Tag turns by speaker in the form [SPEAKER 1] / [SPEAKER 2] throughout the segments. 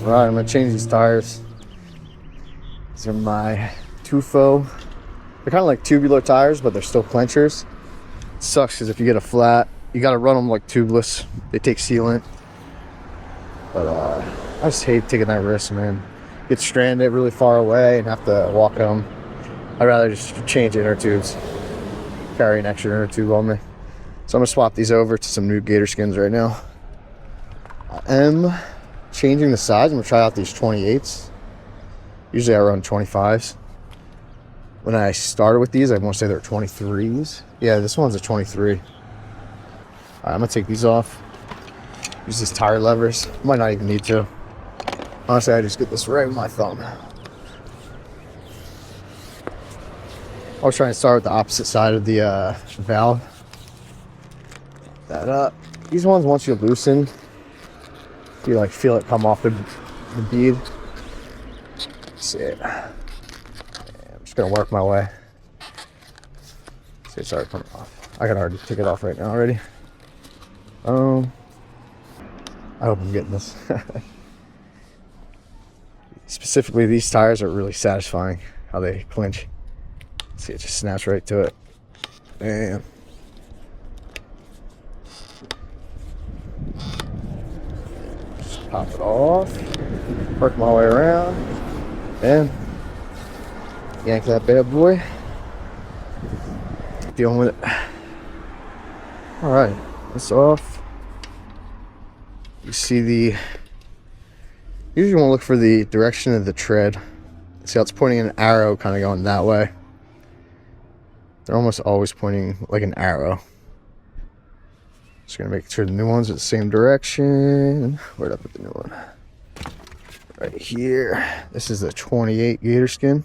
[SPEAKER 1] Right, I'm gonna change these tires. These are my Tufo. They're kind of like tubular tires, but they're still clinchers. It sucks because if you get a flat, you gotta run them like tubeless. They take sealant. But I just hate taking that risk, man. Get stranded really far away and have to walk home. I'd rather just change inner tubes. Carry an extra inner tube on me. So I'm gonna swap these over to some new Gator Skins right now. I am changing the size. I'm gonna try out these 28s. Usually I run 25s. When I started with these, I want to say they're 23s. Yeah, this one's a 23. All right, I'm gonna take these off. Use these tire levers. Might not even need to. Honestly, I just get this right with my thumb. I was trying to start with the opposite side of the valve. That up. These ones, once you loosen, you like feel it come off the bead. That's it. I'm just gonna work my way. See, it's already coming off. I can already take it off right now already. I hope I'm getting this. Specifically, these tires are really satisfying how they clinch. See, it just snaps right to it. Damn. Just pop it off. Work my way around. And yank that bad boy. Dealing with it. Alright, that's off. You see the... Usually want to look for the direction of the tread. See how it's pointing an arrow kind of going that way. They're almost always pointing like an arrow. Just gonna make sure the new ones are the same direction. Where'd I put the new one? Right here. This is the 28 Gator Skin.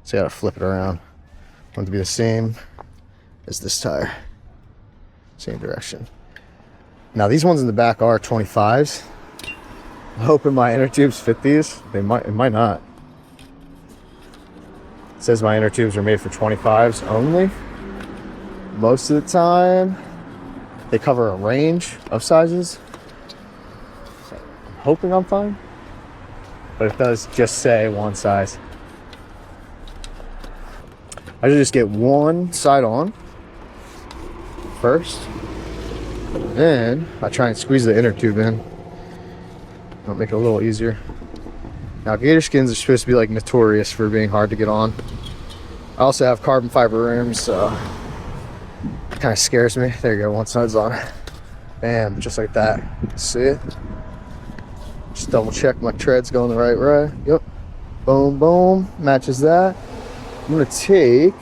[SPEAKER 1] So you gotta flip it around. I want it to be the same as this tire. Same direction. Now these ones in the back are 25s. I'm hoping my inner tubes fit these. It might not. It says my inner tubes are made for 25s only. Most of the time, they cover a range of sizes. So I'm hoping I'm fine. But it does just say one size. I should just get one side on first. Then I try and squeeze the inner tube in. That'll make it a little easier. Now Gator Skins are supposed to be like notorious for being hard to get on. I also have carbon fiber rims, so it kind of scares me. There you go, one side's on. Bam, just like that. See it? Just double check my tread's going the right way. Yep. Boom, boom. Matches that. I'm gonna take,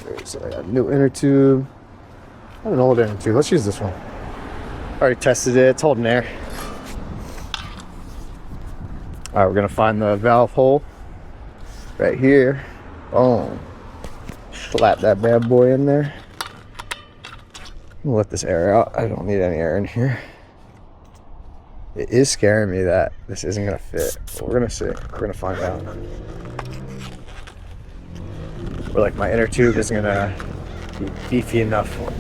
[SPEAKER 1] there's a new inner tube. I have an old inner tube. Let's use this one. Already tested it. It's holding air. All right, we're gonna find the valve hole right here. Boom. Slap that bad boy in there. I'm gonna let this air out. I don't need any air in here. It is scaring me that this isn't gonna fit, but we're gonna see. We're gonna find out. Or like my inner tube isn't gonna be beefy enough for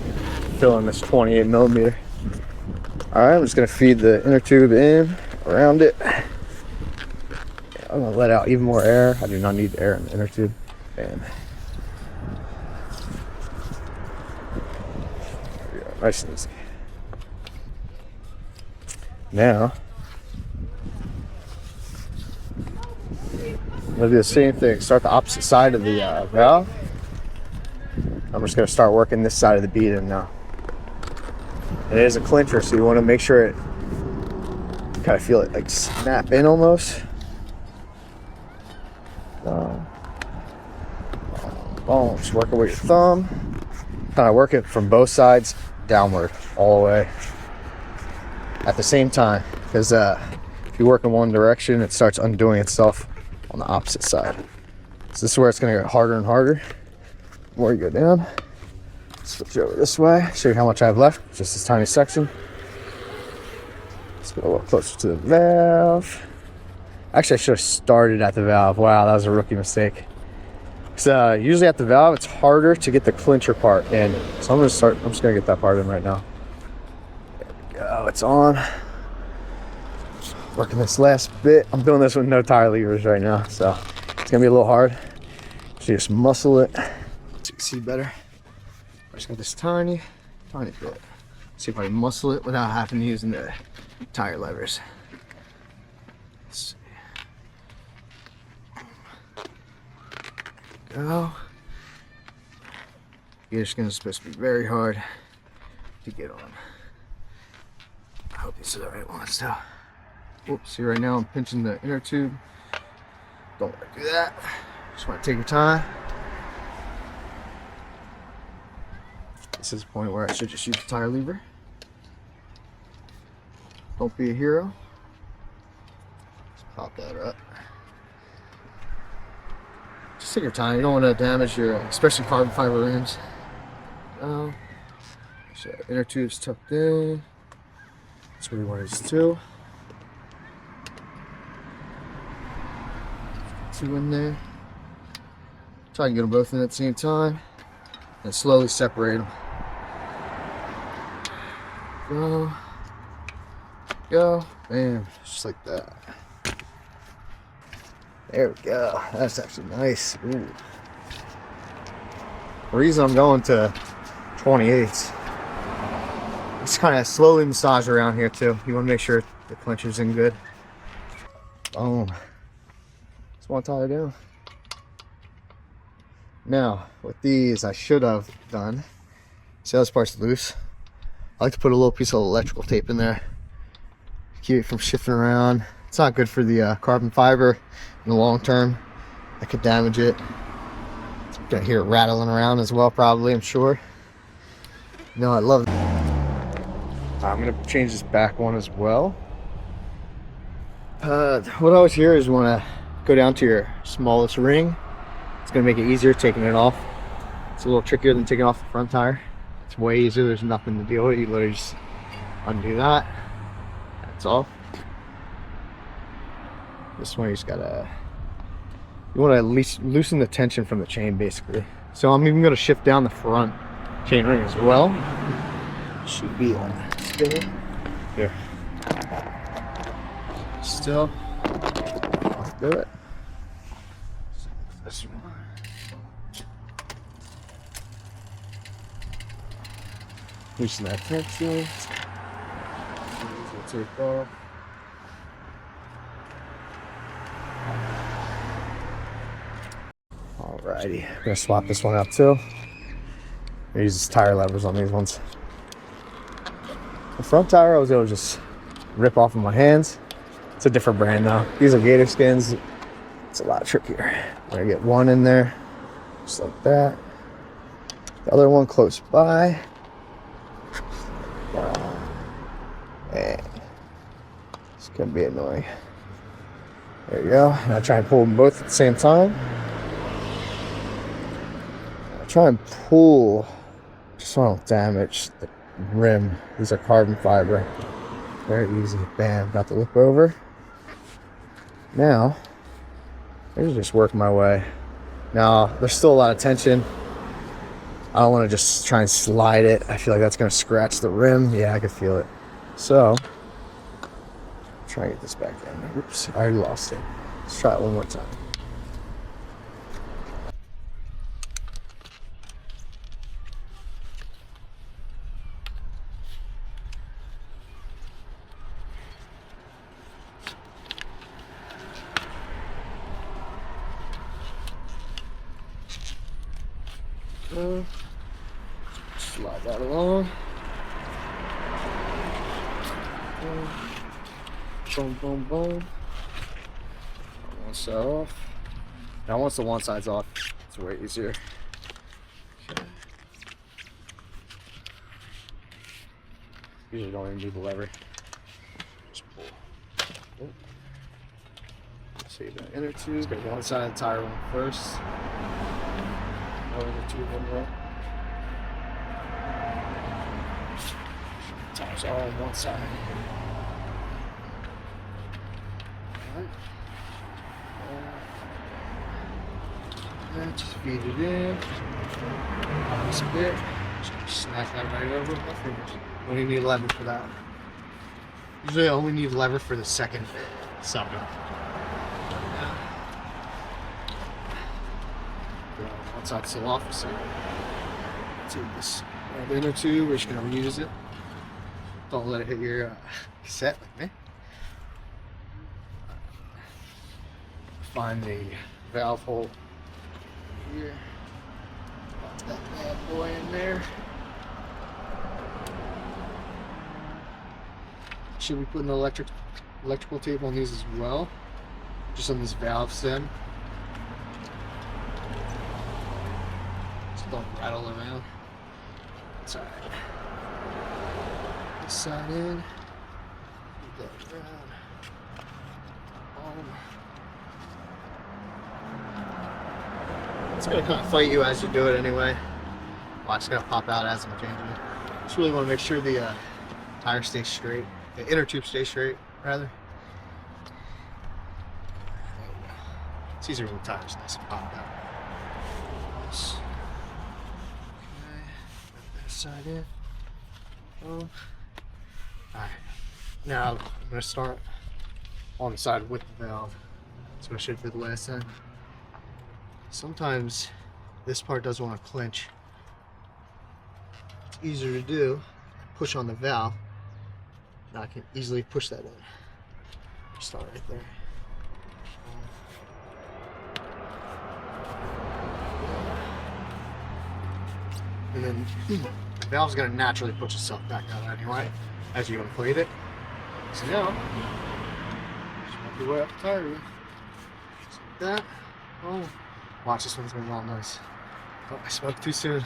[SPEAKER 1] filling this 28 millimeter. All right, I'm just gonna feed the inner tube in around it. I'm gonna let out even more air. I do not need air in the inner tube. Bam. There we go. Nice and easy. Now, I'm gonna do the same thing. Start the opposite side of the valve. I'm just gonna start working this side of the bead in now. It is a clincher, so you want to make sure it kind of feel it like snap in almost. Boom, just work it with your thumb. Kind of work it from both sides downward, all the way at the same time. Because if you work in one direction, it starts undoing itself on the opposite side. So this is where it's going to get harder and harder. The more you go down. Switch over this way, show you how much I have left. Just this tiny section. Let's go a little closer to the valve. Actually, I should have started at the valve. Wow, that was a rookie mistake. So usually at the valve, it's harder to get the clincher part in. So I'm just gonna get that part in right now. There we go, it's on. Working this last bit. I'm doing this with no tire levers right now, so it's gonna be a little hard. So just muscle it so you can see better. I just got this tiny bit. See if I can muscle it without having to use the tire levers. Let's see. Go. You're just supposed to be very hard to get on. I hope these are the right ones though. Whoops, see right now I'm pinching the inner tube. Don't want to do that. Just want to take your time. This is the point where I should just use the tire lever. Don't be a hero. Just pop that up. Just take your time. You don't want to damage your, especially carbon fiber rims. So inner tube's tucked in. That's where we want it too. Two in there. Try and get them both in at the same time, and slowly separate them. Go, bam, just like that. There we go. That's actually nice. Ooh. The reason I'm going to 28s, just kind of slowly massage around here too. You want to make sure the clencher's in good. Boom. Just one tire down. Now, with these, I should have done. See how this part's loose? I like to put a little piece of electrical tape in there. Keep it from shifting around. It's not good for the carbon fiber in the long term. That could damage it. You're gonna hear it rattling around as well, probably, I'm sure. No, I love it. I'm gonna change this back one as well. What I always hear is you wanna go down to your smallest ring. It's gonna make it easier taking it off. It's a little trickier than taking off the front tire. It's way easier, there's nothing to deal with. You literally just undo that. That's all. This one you just gotta, you wanna at least loosen the tension from the chain basically. So I'm even gonna shift down the front chain ring as well. Should be spinning. Here. Still. Let's do it. This one. Loosen that tension. Take off. Alrighty, I'm gonna swap this one out too. I use tire levers on these ones. The front tire I was able to just rip off with my hands. It's a different brand though. These are Gator Skins. It's a lot trickier. I'm gonna get one in there, just like that. The other one close by. And it's gonna be annoying. There you go. And I try and pull them both at the same time. I try and pull just so I don't damage the rim. These are carbon fiber. Very easy. Bam. Got the lip over. Now, I can just work my way. Now, there's still a lot of tension. I don't want to just try and slide it. I feel like that's going to scratch the rim. Yeah, I can feel it. So, try and get this back in. Oops, I already lost it. Let's try it one more time. Slide that along. Boom, boom, boom. One side off. Now once the one side's off, it's way easier. Okay. Usually don't even need the lever. Just pull. Oh. Save that inner tube. Get one side of the tire one first. Inner tube in there. Tires all on one side. And just feed it in. This bit. Just snap that right over with my fingers. Don't even need a lever for that. Usually I only need lever for the second sucker. Once that's still off, so take this inner tube, we're just gonna reuse it. Don't let it hit your cassette like me. Find the valve hole here. Put that bad boy in there. Should we put an electrical tape on these as well? Just on this valve stem. Just don't rattle around. It's alright. This side in. Move that around. It's gonna kind of fight you as you do it anyway. Watch, it's gonna pop out as I'm changing it. Just really want to make sure the tire stays straight. The inner tube stays straight, rather. It's easier when the tire's nice and popped out. Okay, put that side in. Oh. Alright, now I'm going to start on the side with the valve. That's what I should do the last time. Sometimes this part doesn't want to clinch. It's easier to do, push on the valve. Now I can easily push that in. Start right there. And then the valve's going to naturally push itself back out anyway as you inflate it. So now, just work your way up the tire. Just like that. Oh, watch, this one's going to go all nice. Oh, I smoked too soon.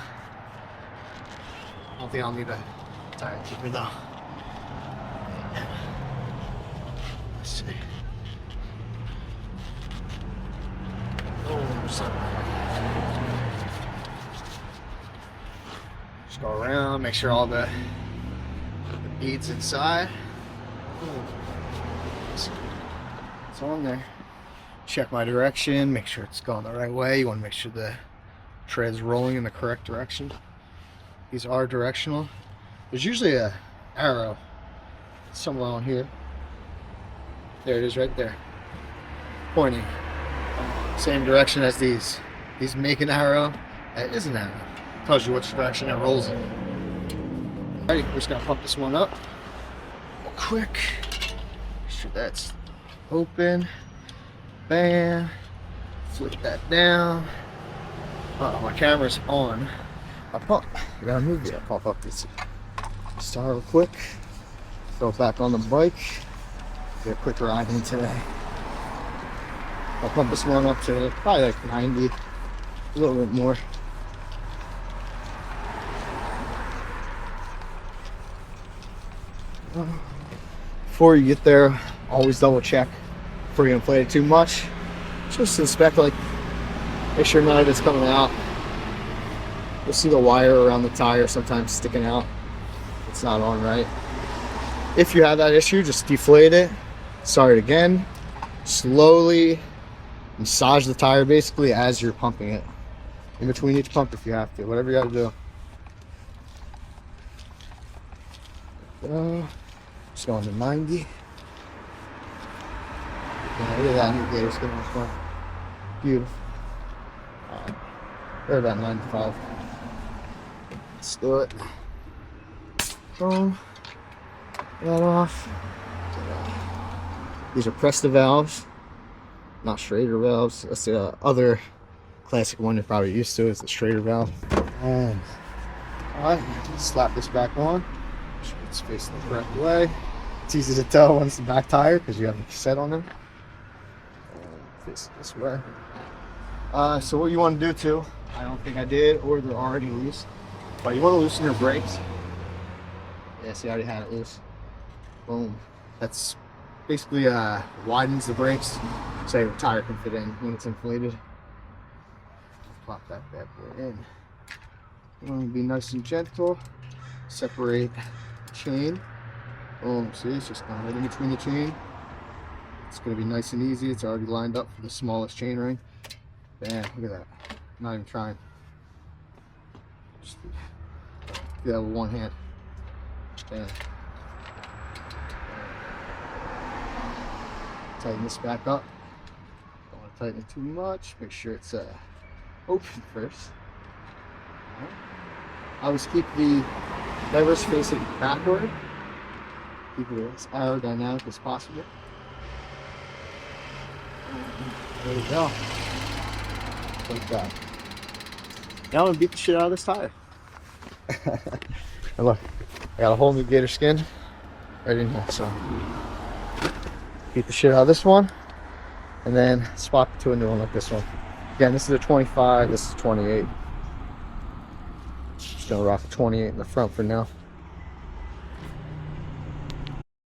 [SPEAKER 1] I don't think I'll need a tire keeper though. Let's see. Oh, something. Just go around, make sure all the beads inside. It's on there. Check my direction, make sure it's going the right way. You want to make sure the tread's rolling in the correct direction. These are directional. There's usually an arrow somewhere on here. There it is right there. Pointing. Same direction as these. These make an arrow. That is an arrow. Tells you which direction it rolls in. Alright, we're just gonna pump this one up real quick. Make sure that's open. Bam. Flip that down. Oh, my camera's on. I pump. I gotta move it. Pump up this. Start real quick. Throw it back on the bike. Get a quick ride in today. I'll pump this one up to probably like 90. A little bit more. Before you get there, always double check before you inflate it too much. Just inspect, like, make sure none of it's coming out. You'll see the wire around the tire sometimes sticking out. It's not on right. If you have that issue, just deflate it, start it again. Slowly massage the tire basically as you're pumping it. In between each pump if you have to, whatever you gotta do. Just going to 90. Yeah, look at that new gator skin on the front. Beautiful. They're about 95. Let's do it. Boom. That off. These are Presta valves, not Schrader valves. That's the other classic one you're probably used to is the Schrader valve. And alright, slap this back on. Make sure it's facing the correct way. It's easy to tell when it's the back tire because you have the cassette on them. Face it this way. So what you want to do too, I don't think I did, or they're already loose, but you want to loosen your brakes. Yeah, see, I already had it loose. Boom. That's basically widens the brakes so your tire can fit in when it's inflated. Plop that bad boy in. You want to be nice and gentle. Separate the chain. Boom. See, it's just going right in between the chain. It's going to be nice and easy. It's already lined up for the smallest chain ring. Bam, look at that. Not even trying. Just do that with one hand. Bam. tighten this back up. Don't want to tighten it too much. Make sure it's open first. Right. Always keep the levers facing backward. Keep it as aerodynamic as possible. There we go. Like that. Now I'm gonna beat the shit out of this tire. And look, I got a whole new gator skin right in here, so beat the shit out of this one and then swap it to a new one like this one. Again, this is a 25, this is 28. Just gonna rock a 28 in the front for now.